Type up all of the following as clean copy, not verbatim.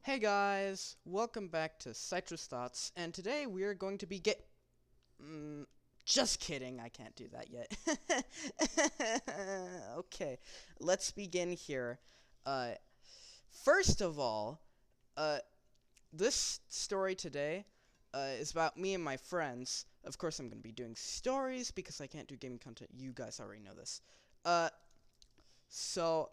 Hey guys, welcome back to Citrus Thoughts, and today we are going to be just kidding, I can't do that yet. Okay, let's begin here. First of all, uh, this story today, is about me and my friends. Of course, I'm going to be doing stories because I can't do gaming content. You guys already know this. Uh, so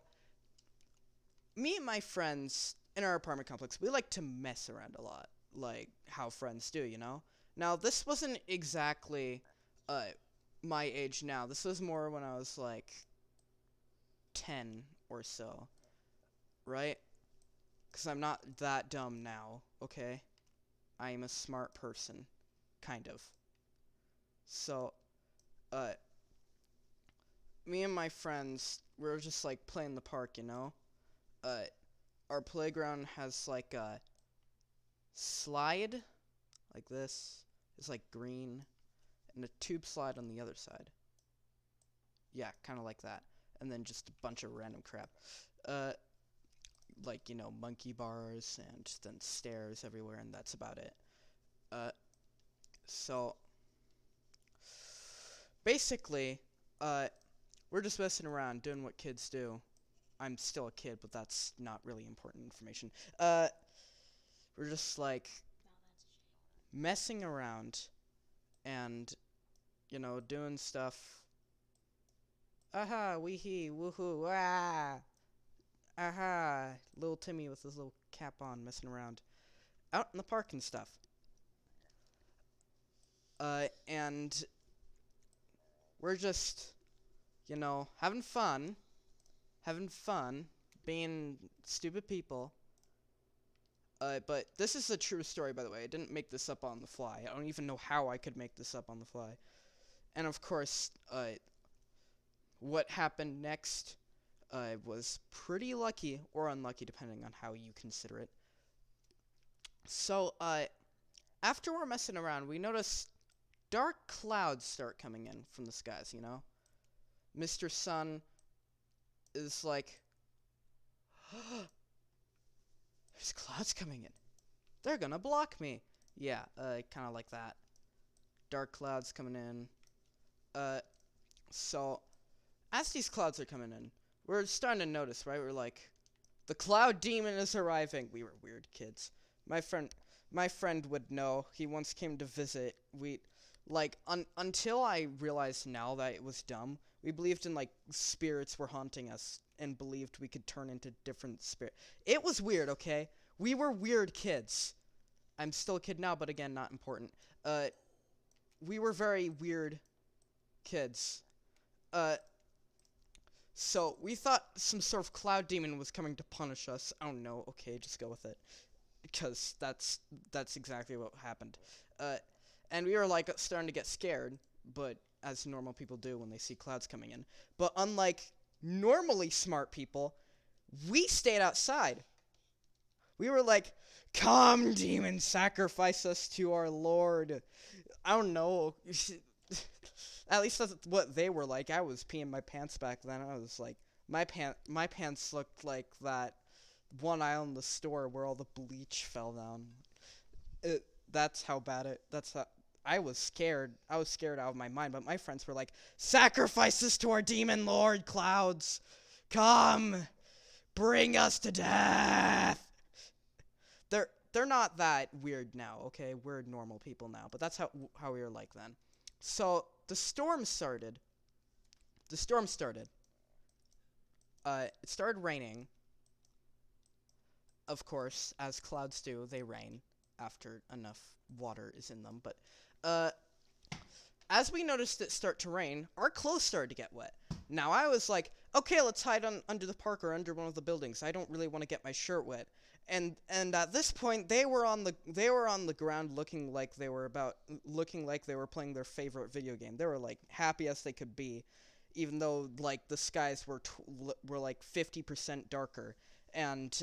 me and my friends in our apartment complex, we like to mess around a lot, like how friends do, you know? Now, this wasn't exactly uh my age now. This was more when I was like 10 or so, right? Cuz I'm not that dumb now, okay? I am a smart person, kind of. So, uh me and my friends, we were just like playing in the park, you know? Uh our playground has like a slide like this. It's like green, and a tube slide on the other side. Yeah, kind of like that. And then just a bunch of random crap. Uh, like, you know, monkey bars and then stairs everywhere, and that's about it. Uh, so, basically, uh, we're just messing around, doing what kids do. I'm still a kid, but that's not really important information. We're just, like, messing around and, you know, doing stuff. Aha, wee hee, woohoo, ah! Aha! Little Timmy with his little cap on, messing around. Out in the park and stuff. And we're just, you know, having fun, being stupid people. But this is a true story, by the way. I didn't make this up on the fly. I don't even know how I could make this up on the fly. And of course, what happened next, was pretty lucky or unlucky, depending on how you consider it. So, after we're messing around, we notice dark clouds start coming in from the skies, you know? Mr. Sun is like, there's clouds coming in. They're gonna block me. Yeah, kind of like that. Dark clouds coming in. Uh, so, as these clouds are coming in, we're starting to notice, right? We're like, the cloud demon is arriving. We were weird kids. My friend, my friend would know. He once came to visit. Until I realized now that it was dumb. We believed in like spirits were haunting us and believed we could turn into different spirit. It was weird, okay? We were weird kids. I'm still a kid now, but again, not important. Uh, we were very weird kids. Uh, so we thought some sort of cloud demon was coming to punish us. Oh no, okay, just go with it. Because that's exactly what happened. Uh, and we were like starting to get scared, but as normal people do when they see clouds coming in. But unlike normally smart people, we stayed outside. We were like, "Come, demon, sacrifice us to our lord." I don't know. At least that's what they were like. I was peeing my pants back then. I was like, my pants looked like that one aisle in the store where all the bleach fell down. That's how bad it. That's how. I was scared. I was scared out of my mind. But my friends were like, "Sacrifice us to our demon lord, clouds. Come, bring us to death." They're not that weird now, okay? We're normal people now, but that's how we were like then. So the storm started. The storm started. It started raining. Of course, as clouds do, they rain after enough water is in them. But uh, as we noticed it start to rain, our clothes started to get wet. Now I was like, okay, let's hide under the park or under one of the buildings. I don't really want to get my shirt wet. And at this point, they were on the ground looking like they were playing their favorite video game. They were like happy as they could be, even though like the skies were like 50% darker and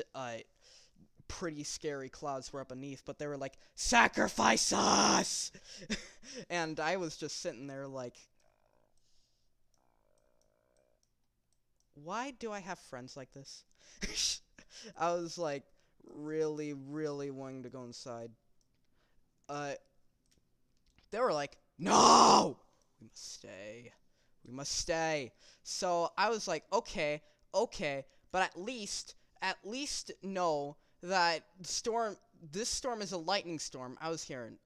pretty scary clouds were up beneath. But they were like, sacrifice us, and I was just sitting there like, why do I have friends like this? I was like, really, really wanting to go inside. Uh, they were like, "No! We must stay. We must stay." So I was like, "Okay, okay, but at least know that this storm is a lightning storm." I was hearing,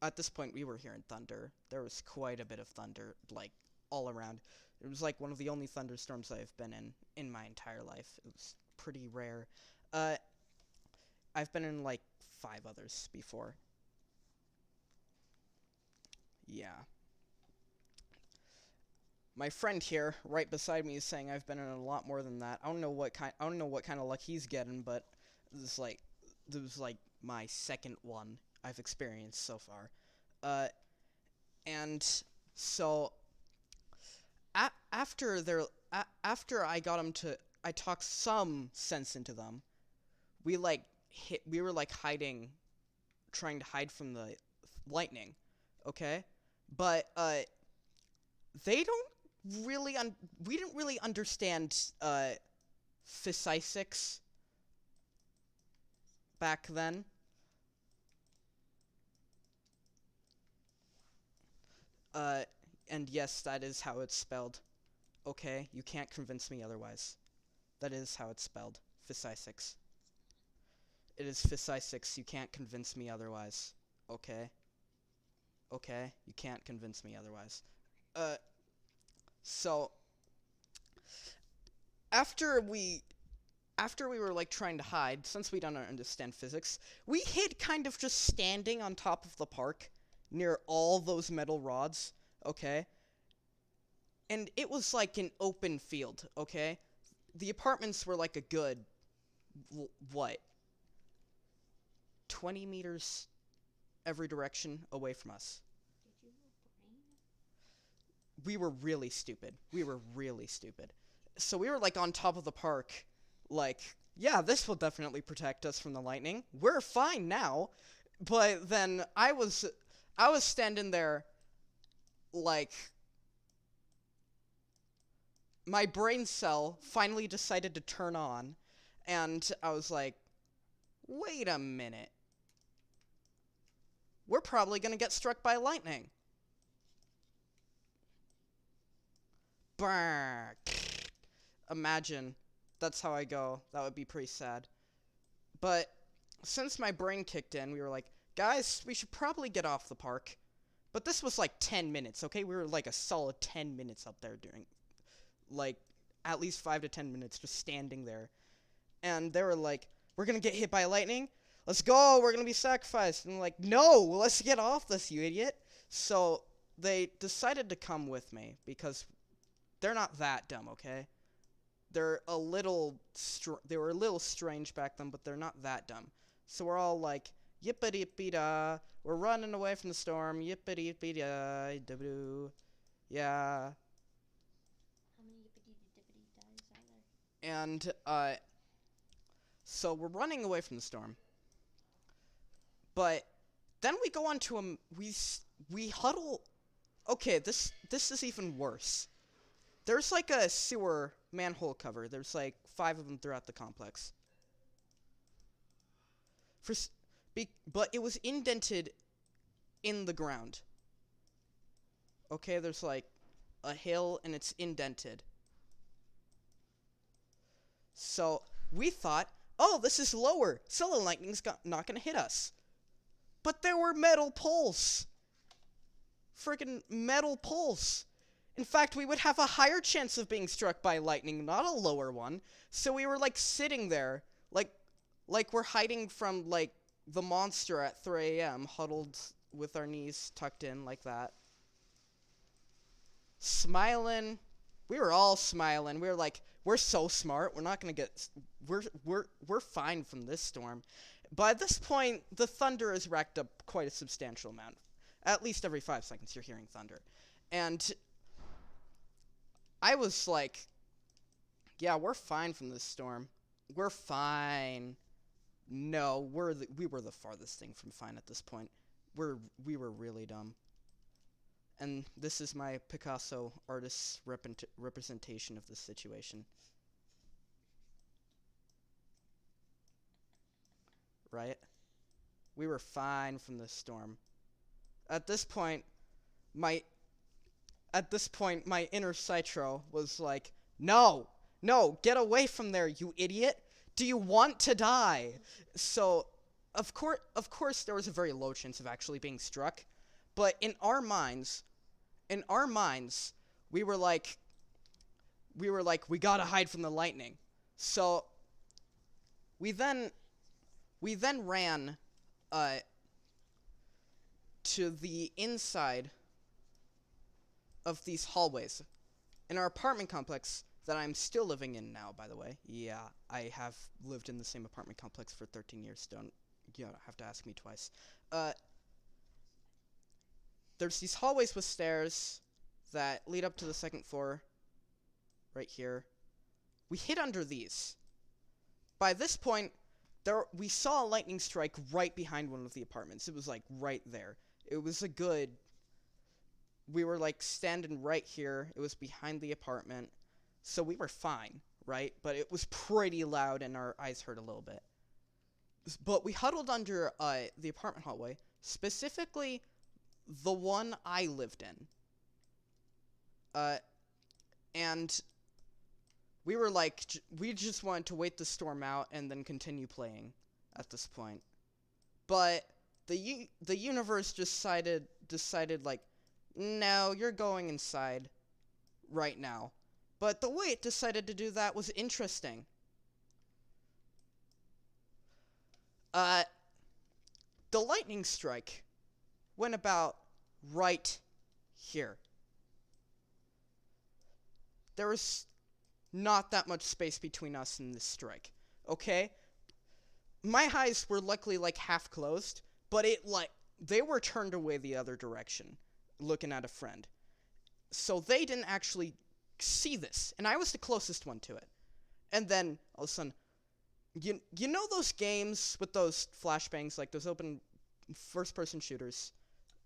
at this point, we were hearing thunder. There was quite a bit of thunder, like, all around. It was like one of the only thunderstorms I've been in my entire life. It was pretty rare. Uh, I've been in, like, 5 others before. Yeah. My friend here, right beside me, is saying I've been in a lot more than that. I don't know what kind of luck he's getting, but this was like my second one I've experienced so far. Uh, and so after I got I talked some sense into them. We were like trying to hide from the lightning, okay? But they don't we didn't really understand physics back then. Uh, and yes, that is how it's spelled. Okay, you can't convince me otherwise. That is how it's spelled. Physics. It is physics. You can't convince me otherwise. Okay. Okay, you can't convince me otherwise. Uh, so after we after we were like trying to hide, since we don't understand physics, we hid kind of just standing on top of the park near all those metal rods, okay? And it was like an open field, okay? The apartments were like a good, what, 20 meters every direction away from us. Did you have a brain? We were really stupid. We were really stupid. So we were like on top of the park, like, yeah, this will definitely protect us from the lightning. We're fine now. But then I was standing there like my brain cell finally decided to turn on, and I was like, "Wait a minute. We're probably going to get struck by lightning." Brrr. Imagine that's how I go. That would be pretty sad. But since my brain kicked in, we were like, "Guys, we should probably get off the park." But this was like 10 minutes, okay? We were like a solid 10 minutes up there doing, like, at least 5 to 10 minutes just standing there. And they were like, "We're going to get hit by lightning? Let's go, we're going to be sacrificed." And I'm like, "No, let's get off this, you idiot." So they decided to come with me because they're not that dumb, okay? They were a little strange back then, but they're not that dumb. So we're all like, "Yippity-yippity-da, we're running away from the storm, yippity-yippity-da, da-doo, yeah." How many yippity dippity dies are there? And, so we're running away from the storm. But then we go on to we huddle. Okay, this is even worse. There's like a sewer manhole cover. There's like 5 of them throughout the complex. But it was indented in the ground. Okay, there's like a hill and it's indented. So we thought, "Oh, this is lower, so the lightning's not gonna hit us." But there were metal poles. Friggin' metal poles. In fact, we would have a higher chance of being struck by lightning, not a lower one. So we were like sitting there, like we're hiding from like the monster at 3 a.m., huddled with our knees tucked in like that. Smiling. We were all smiling. We were like, "We're so smart. We're not gonna get. We're fine from this storm." By this point, the thunder has racked up quite a substantial amount. At least every 5 seconds, you're hearing thunder, and I was like, "Yeah, we're fine from this storm. We're fine." No, we were the farthest thing from fine at this point. We were really dumb. And this is my Picasso artist's representation of this situation. right? We were fine from the storm. At this point, my inner Citro was like, no, get away from there, you idiot. Do you want to die? So, of course, there was a very low chance of actually being struck. But in our minds, we were like, we gotta hide from the lightning. So, we then ran, to the inside of these hallways in our apartment complex that I'm still living in now, by the way. Yeah, I have lived in the same apartment complex for 13 years. You don't have to ask me twice. There's these hallways with stairs that lead up to the second floor right here. We hid under these. By this point, we saw a lightning strike right behind one of the apartments. It was like right there. It was a good... We were like standing right here. It was behind the apartment. So we were fine, right? But it was pretty loud and our eyes hurt a little bit. But we huddled under the apartment hallway, specifically the one I lived in. And we were like, we just wanted to wait the storm out and then continue playing at this point. But the universe decided like, no, you're going inside right now. But the way it decided to do that was interesting. The lightning strike went about right here. There was not that much space between us and this strike, okay? My eyes were luckily like half closed, but they were turned away the other direction, looking at a friend. So they didn't actually see this, and I was the closest one to it. And then all of a sudden, you know those games with those flashbangs, like those open first-person shooters,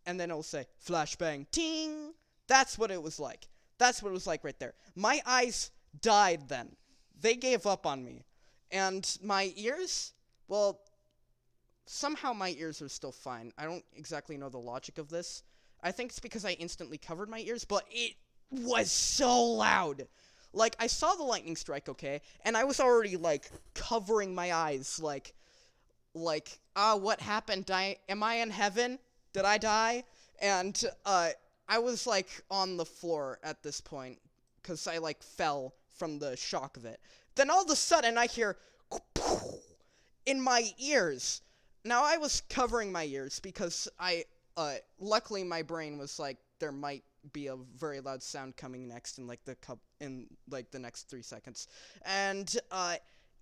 and then it'll say flashbang ting. That's what it was like. That's what it was like right there. My eyes died then. They gave up on me. And my ears, well, somehow my ears are still fine. I don't exactly know the logic of this. I think it's because I instantly covered my ears, but it was so loud. Like, I saw the lightning strike, okay, and I was already, like, covering my eyes, like, what happened? Am I in heaven? Did I die? And, I was, like, on the floor at this point, because I, like, fell from the shock of it. Then all of a sudden, I hear, in my ears. Now, I was covering my ears, because luckily my brain was, like, there might be a very loud sound coming next in, like, the next 3 seconds. And,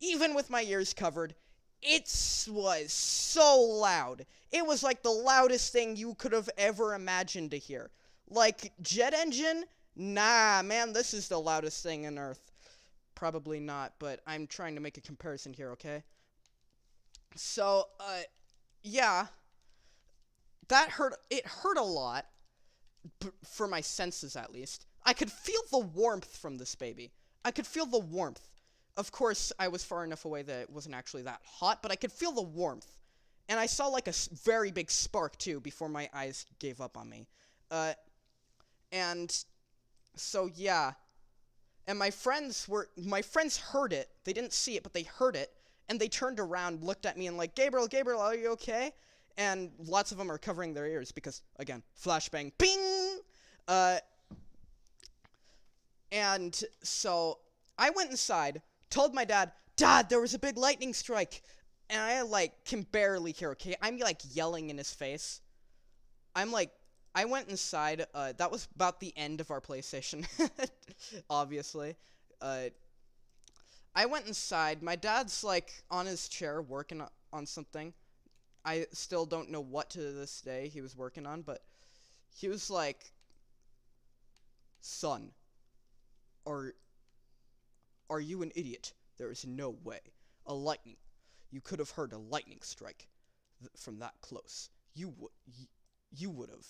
even with my ears covered, it was so loud. It was like the loudest thing you could have ever imagined to hear. Like, jet engine? Nah, man, this is the loudest thing on Earth. Probably not, but I'm trying to make a comparison here, okay? So, yeah. That hurt. It hurt a lot, for my senses at least. I could feel the warmth from this baby. I could feel the warmth. Of course, I was far enough away that it wasn't actually that hot, but I could feel the warmth. And I saw, like, a very big spark, too, before my eyes gave up on me. And so, yeah. And my friends heard it. They didn't see it, but they heard it. And they turned around, looked at me, and like, Gabriel, are you okay? And lots of them are covering their ears because, again, flashbang, ping! And so I went inside, told my dad, Dad, there was a big lightning strike. And I, like, can barely hear, okay? I'm, like, yelling in his face. I went inside. That was about the end of our PlayStation, obviously. I went inside. My dad's, like, on his chair working on something. I still don't know what to this day he was working on, but he was like, Son, are you an idiot? There is no way. You could have heard a lightning strike from that close. You would have,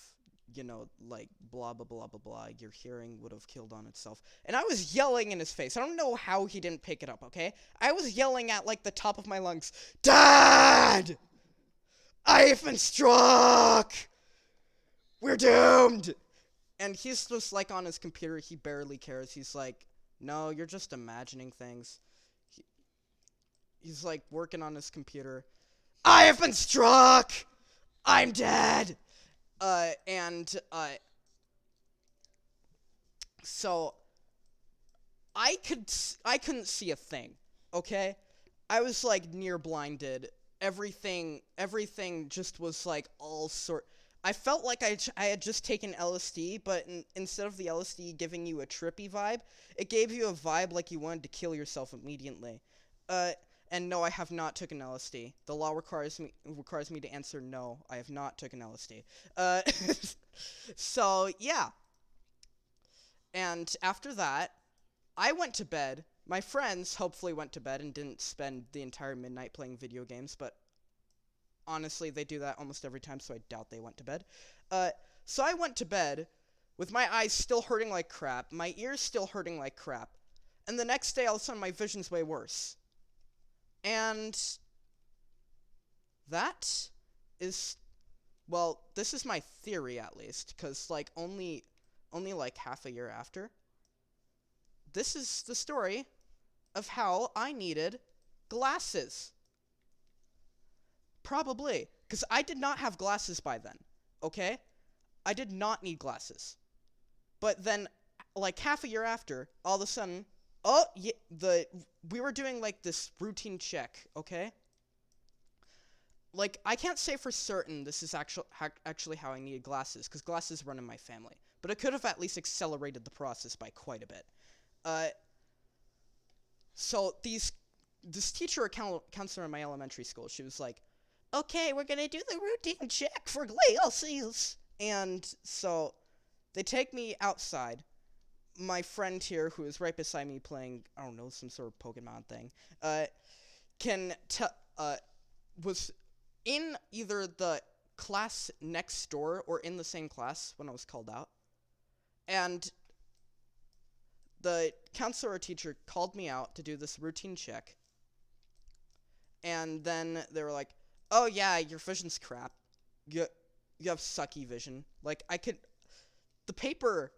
like, blah, blah, blah, blah, blah. Your hearing would have killed on itself. And I was yelling in his face. I don't know how he didn't pick it up, okay? I was yelling at, like, the top of my lungs, Dad! I've been struck! We're doomed! And he's just like on his computer, he barely cares. He's like, no, you're just imagining things. He's like working on his computer. I have been struck! I'm dead! So I couldn't see a thing, okay? I was like near blinded. Everything just was like all sort. I felt like I had just taken LSD, but instead of the LSD giving you a trippy vibe, it gave you a vibe like you wanted to kill yourself immediately. And no, I have not taken LSD. The law requires me to answer no. I have not taken LSD. Uh, so yeah. And after that, I went to bed. My friends hopefully went to bed and didn't spend the entire midnight playing video games, but honestly, they do that almost every time, so I doubt they went to bed. So I went to bed with my eyes still hurting like crap, my ears still hurting like crap, and the next day, all of a sudden, my vision's way worse. And that is, well, this is my theory at least, because like only like half a year after, this is the story of how I needed glasses. Probably, because I did not have glasses by then, okay? I did not need glasses. But then, like half a year after, all of a sudden, oh, yeah, we were doing like this routine check, okay? Like, I can't say for certain this is actually how I needed glasses, because glasses run in my family. But it could have at least accelerated the process by quite a bit. So this teacher or counselor in my elementary school, she was like, okay, we're gonna do the routine check for glasses. And so they take me outside. My friend here, who is right beside me playing, I don't know, some sort of Pokemon thing, was in either the class next door or in the same class when I was called out. And the counselor or teacher called me out to do this routine check. And then they were like, oh yeah, your vision's crap. You have sucky vision. Like, the paper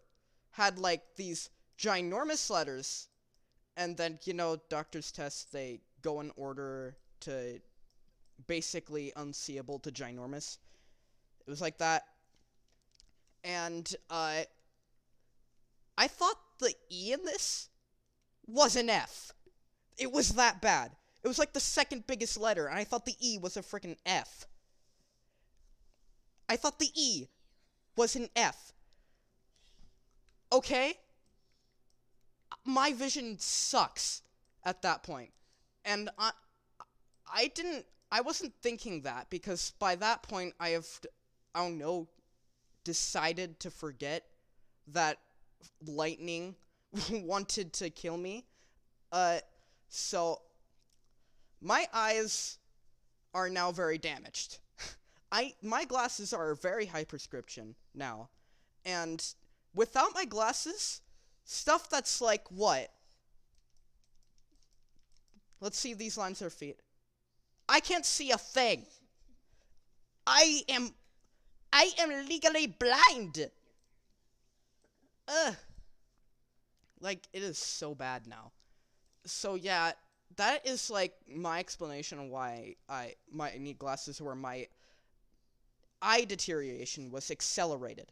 had like these ginormous letters, and then, you know, doctor's tests, they go in order to basically unseeable to ginormous. It was like that. And I thought the E in this was an F. It was that bad. It was like the second biggest letter, and I thought the E was a freaking F. I thought the E was an F. Okay? My vision sucks at that point. And I wasn't thinking that, because by that point I don't know, decided to forget that lightning wanted to kill me. So my eyes are now very damaged. My glasses are very high prescription now. And without my glasses, stuff that's like what? Let's see, these lines are feet. I can't see a thing. I am legally blind. Ugh. Like, it is so bad now. So yeah, that is like my explanation of why I need glasses, where my eye deterioration was accelerated.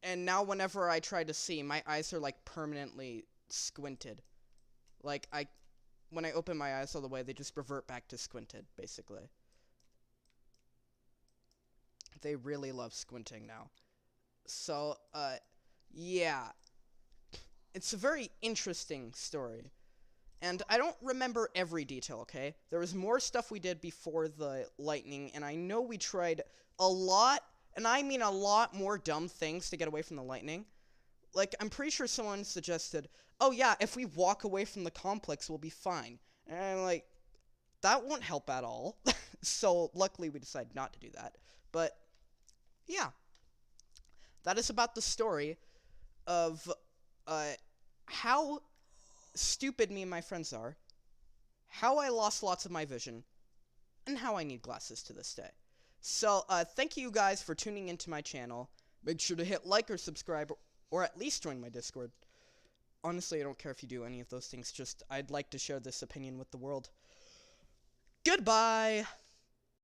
And now whenever I try to see, my eyes are like permanently squinted. Like, when I open my eyes all the way, they just revert back to squinted, basically. They really love squinting now. So, yeah. It's a very interesting story. And I don't remember every detail, okay? There was more stuff we did before the lightning, and I know we tried a lot, and I mean a lot more dumb things to get away from the lightning. Like, I'm pretty sure someone suggested, oh yeah, if we walk away from the complex, we'll be fine. And I'm like, that won't help at all. So, luckily, we decided not to do that. But, yeah. That is about the story of, how stupid me and my friends are, how I lost lots of my vision, and how I need glasses to this day. So, thank you guys for tuning into my channel. Make sure to hit like or subscribe, or at least join my Discord. Honestly, I don't care if you do any of those things, just I'd like to share this opinion with the world. Goodbye!